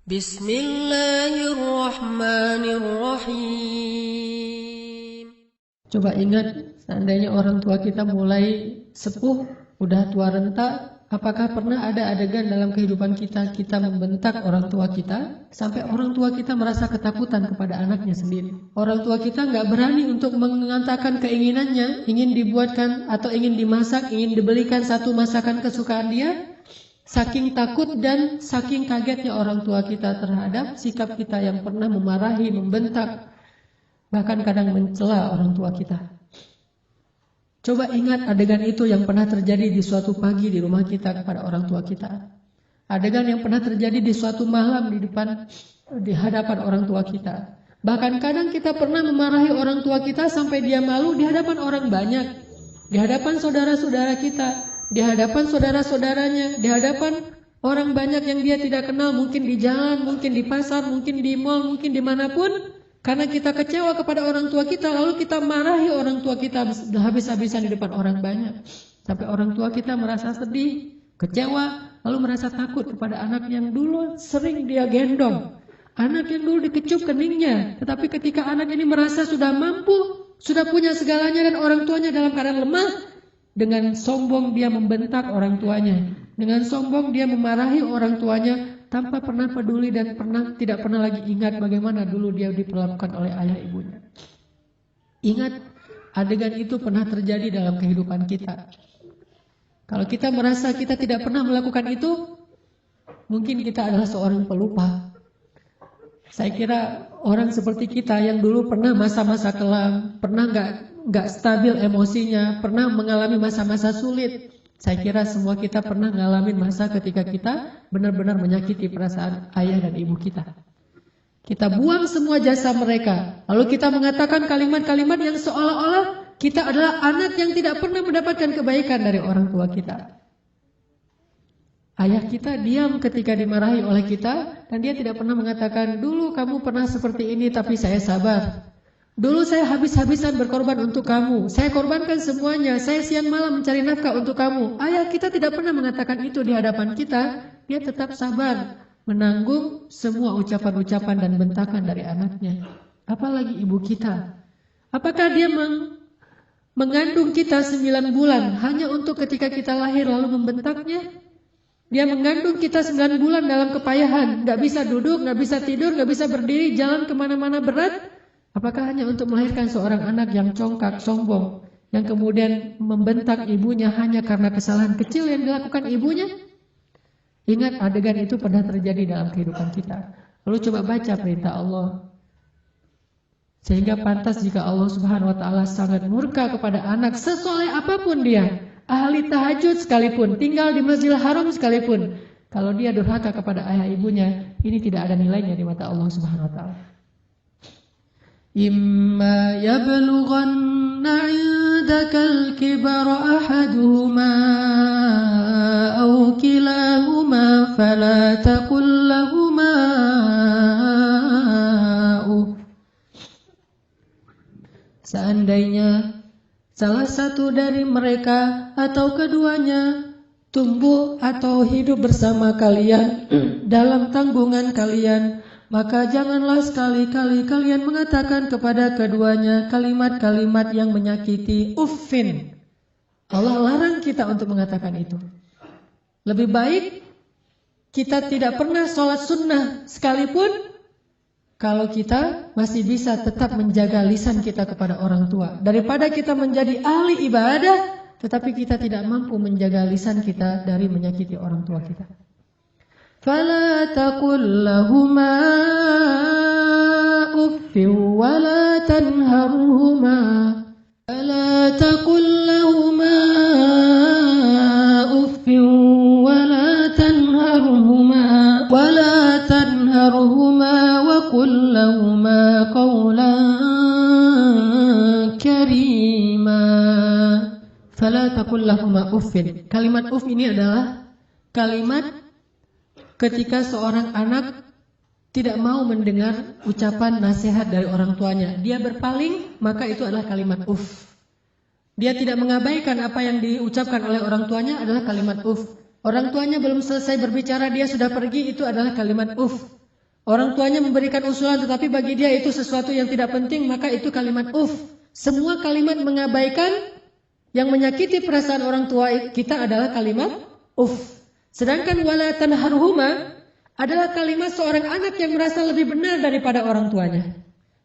Bismillahirrahmanirrahim. Coba ingat, seandainya orang tua kita mulai sepuh, udah tua renta, apakah pernah ada adegan dalam kehidupan kita membentak orang tua kita, sampai orang tua kita merasa ketakutan kepada anaknya sendiri. Orang tua kita nggak berani untuk mengatakan keinginannya, ingin dibuatkan atau ingin dimasak, ingin dibelikan satu masakan kesukaan dia, saking takut dan saking kagetnya orang tua kita terhadap sikap kita yang pernah memarahi, membentak, bahkan kadang mencela orang tua kita. Coba ingat adegan itu yang pernah terjadi di suatu pagi di rumah kita kepada orang tua kita. Adegan yang pernah terjadi di suatu malam di hadapan orang tua kita. Bahkan kadang kita pernah memarahi orang tua kita sampai dia malu di hadapan orang banyak, di hadapan saudara-saudara kita, di hadapan saudara-saudaranya, di hadapan orang banyak yang dia tidak kenal, mungkin di jalan, mungkin di pasar, mungkin di mal, mungkin dimanapun. Karena kita kecewa kepada orang tua kita, lalu kita marahi orang tua kita habis-habisan di depan orang banyak. Sampai orang tua kita merasa sedih, kecewa, lalu merasa takut kepada anak yang dulu sering dia gendong. Anak yang dulu dikecup keningnya, tetapi ketika anak ini merasa sudah mampu, sudah punya segalanya dan orang tuanya dalam keadaan lemah, dengan sombong dia membentak orang tuanya. Dengan sombong dia memarahi orang tuanya tanpa pernah peduli dan tidak pernah lagi ingat bagaimana dulu dia diperlakukan oleh ayah ibunya. Ingat, adegan itu pernah terjadi dalam kehidupan kita. Kalau kita merasa kita tidak pernah melakukan itu, mungkin kita adalah seorang pelupa. Saya kira orang seperti kita yang dulu pernah masa-masa kelam, pernah nggak stabil emosinya, pernah mengalami masa-masa sulit. Saya kira semua kita pernah ngalamin masa ketika kita benar-benar menyakiti perasaan ayah dan ibu kita. Kita buang semua jasa mereka, lalu kita mengatakan kalimat-kalimat yang seolah-olah kita adalah anak yang tidak pernah mendapatkan kebaikan dari orang tua kita. Ayah kita diam ketika dimarahi oleh kita, dan dia tidak pernah mengatakan, dulu kamu pernah seperti ini tapi saya sabar. Dulu saya habis-habisan berkorban untuk kamu, saya korbankan semuanya, saya siang malam mencari nafkah untuk kamu. Ayah kita tidak pernah mengatakan itu di hadapan kita, dia tetap sabar, menanggung semua ucapan-ucapan dan bentakan dari anaknya. Apalagi ibu kita. Apakah dia mengandung kita 9 bulan hanya untuk ketika kita lahir lalu membentaknya? Dia mengandung kita 9 bulan dalam kepayahan, gak bisa duduk, gak bisa tidur, gak bisa berdiri, jalan kemana-mana berat. Apakah hanya untuk melahirkan seorang anak yang congkak, sombong, yang kemudian membentak ibunya hanya karena kesalahan kecil yang dilakukan ibunya? Ingat, adegan itu pernah terjadi dalam kehidupan kita. Lalu coba baca perintah Allah. Sehingga pantas jika Allah Subhanahu wa Ta'ala sangat murka kepada anak sesoleh apapun dia, ahli tahajud sekalipun, tinggal di Masjidil Haram sekalipun, kalau dia durhaka kepada ayah ibunya, ini tidak ada nilainya di mata Allah Subhanahu wa Ta'ala. Imma yablughanna 'indakal kibara ahaduhuma aw kilahuma fala taqul lahumā uff. Seandainya salah satu dari mereka atau keduanya tumbuh atau hidup bersama kalian dalam tanggungan kalian, maka janganlah sekali-kali kalian mengatakan kepada keduanya kalimat-kalimat yang menyakiti. Uffin. Allah larang kita untuk mengatakan itu. Lebih baik kita tidak pernah sholat sunnah sekalipun, kalau kita masih bisa tetap menjaga lisan kita kepada orang tua, daripada kita menjadi ahli ibadah tetapi kita tidak mampu menjaga lisan kita dari menyakiti orang tua kita. فَلَا تَقُلْ لَهُمَا أُفٍّ وَلَا تَنْهَرْهُمَا فَلَا تَقُلْ لَهُمَا أُفٍّ وَلَا تَنْهَرْهُمَا وَقُلْ لَهُمَا قَوْلًا كَرِيمًا. فَلَا تَقُلْ لَهُمَا أُفٍّ. Kalimat uf ini adalah kalimat ketika seorang anak tidak mau mendengar ucapan nasihat dari orang tuanya, dia berpaling, maka itu adalah kalimat uf. Dia tidak mengabaikan apa yang diucapkan oleh orang tuanya adalah kalimat uf. Orang tuanya belum selesai berbicara, dia sudah pergi, itu adalah kalimat uf. Orang tuanya memberikan usulan tetapi bagi dia itu sesuatu yang tidak penting, maka itu kalimat uf. Semua kalimat mengabaikan yang menyakiti perasaan orang tua kita adalah kalimat uf. Sedangkan wala tanharhuma adalah kalimat seorang anak yang merasa lebih benar daripada orang tuanya.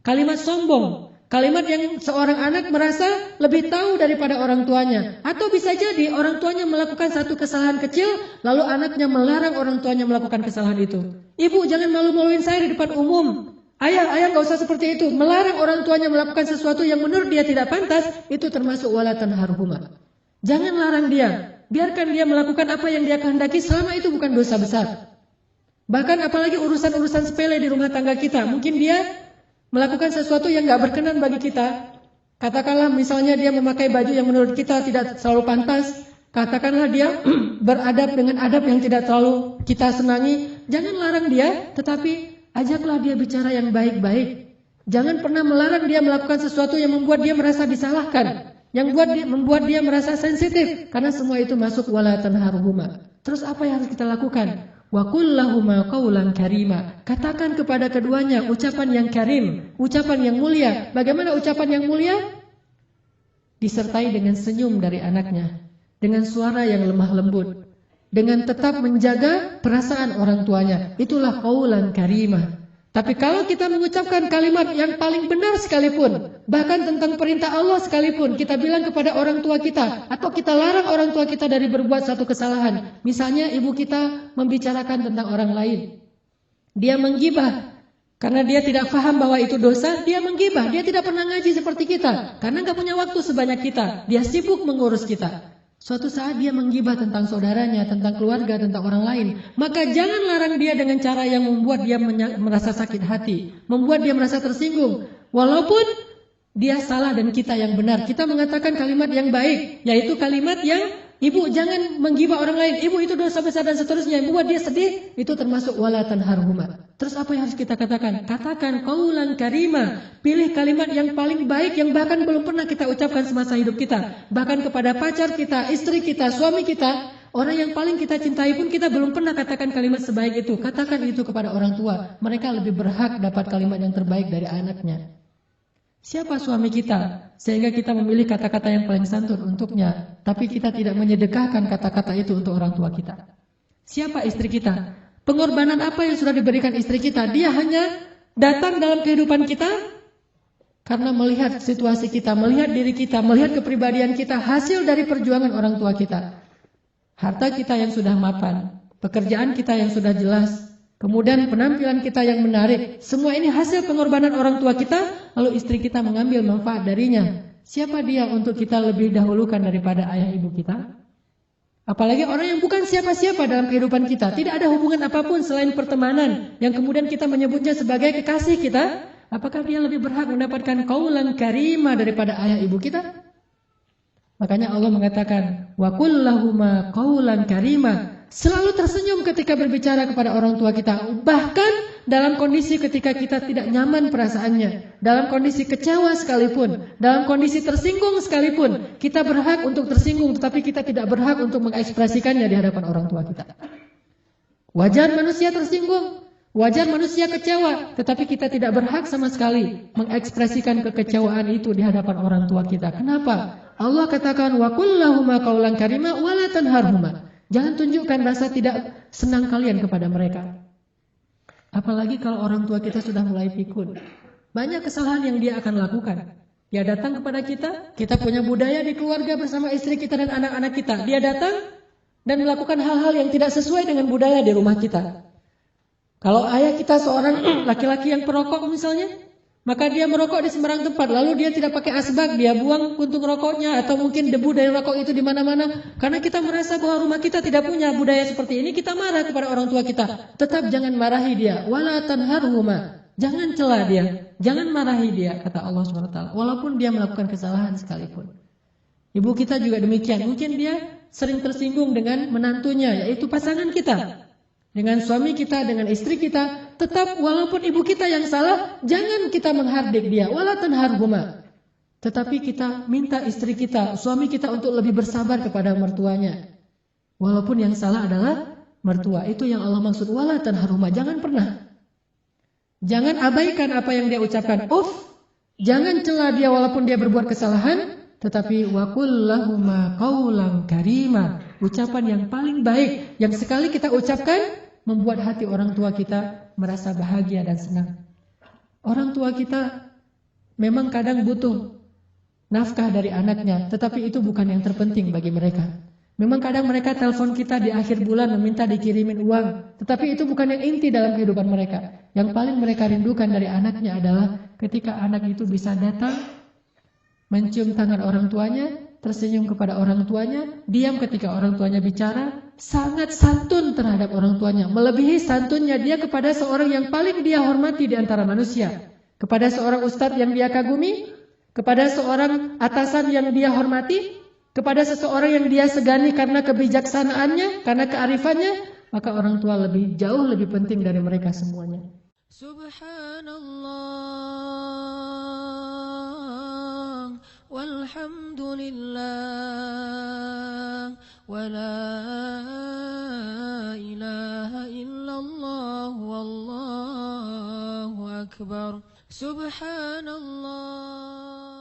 Kalimat sombong, kalimat yang seorang anak merasa lebih tahu daripada orang tuanya. Atau bisa jadi orang tuanya melakukan satu kesalahan kecil, lalu anaknya melarang orang tuanya melakukan kesalahan itu. Ibu, jangan malu-maluin saya di depan umum. Ayah gak usah seperti itu. Melarang orang tuanya melakukan sesuatu yang menurut dia tidak pantas, itu termasuk wala tanharhuma. Jangan larang dia. Biarkan dia melakukan apa yang dia kehendaki selama itu bukan dosa besar. Bahkan apalagi urusan-urusan sepele di rumah tangga kita. Mungkin dia melakukan sesuatu yang gak berkenan bagi kita. Katakanlah misalnya dia memakai baju yang menurut kita tidak selalu pantas. Katakanlah dia beradab dengan adab yang tidak terlalu kita senangi. Jangan larang dia, tetapi ajaklah dia bicara yang baik-baik. Jangan pernah melarang dia melakukan sesuatu yang membuat dia merasa disalahkan, yang membuat dia merasa sensitif, karena semua itu masuk wala tanharhuma. Terus apa yang harus kita lakukan? Wa qul lahuma qawlan karima. Katakan kepada keduanya ucapan yang karim, ucapan yang mulia. Bagaimana ucapan yang mulia? Disertai dengan senyum dari anaknya, dengan suara yang lemah lembut, dengan tetap menjaga perasaan orang tuanya. Itulah qaulan karimah. Tapi kalau kita mengucapkan kalimat yang paling benar sekalipun, bahkan tentang perintah Allah sekalipun, kita bilang kepada orang tua kita, atau kita larang orang tua kita dari berbuat satu kesalahan. Misalnya ibu kita membicarakan tentang orang lain, dia menggibah, karena dia tidak paham bahwa itu dosa, dia menggibah. Dia tidak pernah ngaji seperti kita, karena gak punya waktu sebanyak kita. Dia sibuk mengurus kita. Suatu saat dia menggibah tentang saudaranya, tentang keluarga, tentang orang lain. Maka jangan larang dia dengan cara yang membuat dia merasa sakit hati, membuat dia merasa tersinggung. Walaupun dia salah dan kita yang benar, kita mengatakan kalimat yang baik, yaitu kalimat yang ibu jangan menggibah orang lain, ibu itu dosa besar dan seterusnya, yang membuat dia sedih, itu termasuk wala tanharhuma. Terus apa yang harus kita katakan? Katakan qaulan karima. Pilih kalimat yang paling baik yang bahkan belum pernah kita ucapkan semasa hidup kita. Bahkan kepada pacar kita, istri kita, suami kita, orang yang paling kita cintai pun kita belum pernah katakan kalimat sebaik itu. Katakan itu kepada orang tua. Mereka lebih berhak dapat kalimat yang terbaik dari anaknya. Siapa suami kita sehingga kita memilih kata-kata yang paling santun untuknya, tapi kita tidak menyedekahkan kata-kata itu untuk orang tua kita? Siapa istri kita? Pengorbanan apa yang sudah diberikan istri kita? Dia hanya datang dalam kehidupan kita karena melihat situasi kita, melihat diri kita, melihat kepribadian kita, hasil dari perjuangan orang tua kita. Harta kita yang sudah mapan, pekerjaan kita yang sudah jelas, kemudian penampilan kita yang menarik, semua ini hasil pengorbanan orang tua kita, lalu istri kita mengambil manfaat darinya. Siapa dia untuk kita lebih dahulukan daripada ayah ibu kita? Apalagi orang yang bukan siapa-siapa dalam kehidupan kita, tidak ada hubungan apapun selain pertemanan, yang kemudian kita menyebutnya sebagai kekasih kita. Apakah dia lebih berhak mendapatkan qaulan karimah daripada ayah ibu kita? Makanya Allah mengatakan wa qul lahuma qaulan karimah. Selalu tersenyum ketika berbicara kepada orang tua kita, bahkan dalam kondisi ketika kita tidak nyaman perasaannya, dalam kondisi kecewa sekalipun, dalam kondisi tersinggung sekalipun, kita berhak untuk tersinggung, tetapi kita tidak berhak untuk mengekspresikannya di hadapan orang tua kita. Wajar manusia tersinggung, wajar manusia kecewa, tetapi kita tidak berhak sama sekali mengekspresikan kekecewaan itu di hadapan orang tua kita. Kenapa? Allah katakan wa qul lahuma qaulan karimah wa la tanharhuma. Jangan tunjukkan rasa tidak senang kalian kepada mereka. Apalagi kalau orang tua kita sudah mulai pikun. Banyak kesalahan yang dia akan lakukan. Dia datang kepada kita, kita punya budaya di keluarga bersama istri kita dan anak-anak kita. Dia datang dan melakukan hal-hal yang tidak sesuai dengan budaya di rumah kita. Kalau ayah kita seorang laki-laki yang perokok misalnya, maka dia merokok di sembarang tempat, lalu dia tidak pakai asbak, dia buang puntung rokoknya, atau mungkin debu dari rokok itu di mana-mana. Karena kita merasa bahwa rumah kita tidak punya budaya seperti ini, kita marah kepada orang tua kita. Tetap jangan marahi dia, wala tanharhuma. Jangan cela dia, jangan marahi dia, kata Allah SWT. Walaupun dia melakukan kesalahan sekalipun. Ibu kita juga demikian, mungkin dia sering tersinggung dengan menantunya, yaitu pasangan kita. Dengan suami kita, dengan istri kita, tetap walaupun ibu kita yang salah, jangan kita menghardik dia, wala tanharhuma. Tetapi kita minta istri kita, suami kita untuk lebih bersabar kepada mertuanya. Walaupun yang salah adalah mertua, itu yang Allah maksud wala tanharhuma, jangan pernah Jangan abaikan apa yang dia ucapkan. Jangan cela dia walaupun dia berbuat kesalahan. Tetapi wa qul lahuma qawlan karima. Ucapan yang paling baik. Yang sekali kita ucapkan, membuat hati orang tua kita merasa bahagia dan senang. Orang tua kita memang kadang butuh nafkah dari anaknya. Tetapi itu bukan yang terpenting bagi mereka. Memang kadang mereka telepon kita di akhir bulan meminta dikirimin uang. Tetapi itu bukan yang inti dalam kehidupan mereka. Yang paling mereka rindukan dari anaknya adalah ketika anak itu bisa datang, mencium tangan orang tuanya, tersenyum kepada orang tuanya, diam ketika orang tuanya bicara, sangat santun terhadap orang tuanya. Melebihi santunnya dia kepada seorang yang paling dia hormati di antara manusia. Kepada seorang ustadz yang dia kagumi, kepada seorang atasan yang dia hormati, kepada seseorang yang dia segani karena kebijaksanaannya, karena kearifannya, maka orang tua jauh lebih penting dari mereka semuanya. Subhanallah walhamdulillah wa la ilaha illallah wallahu akbar. Subhanallah.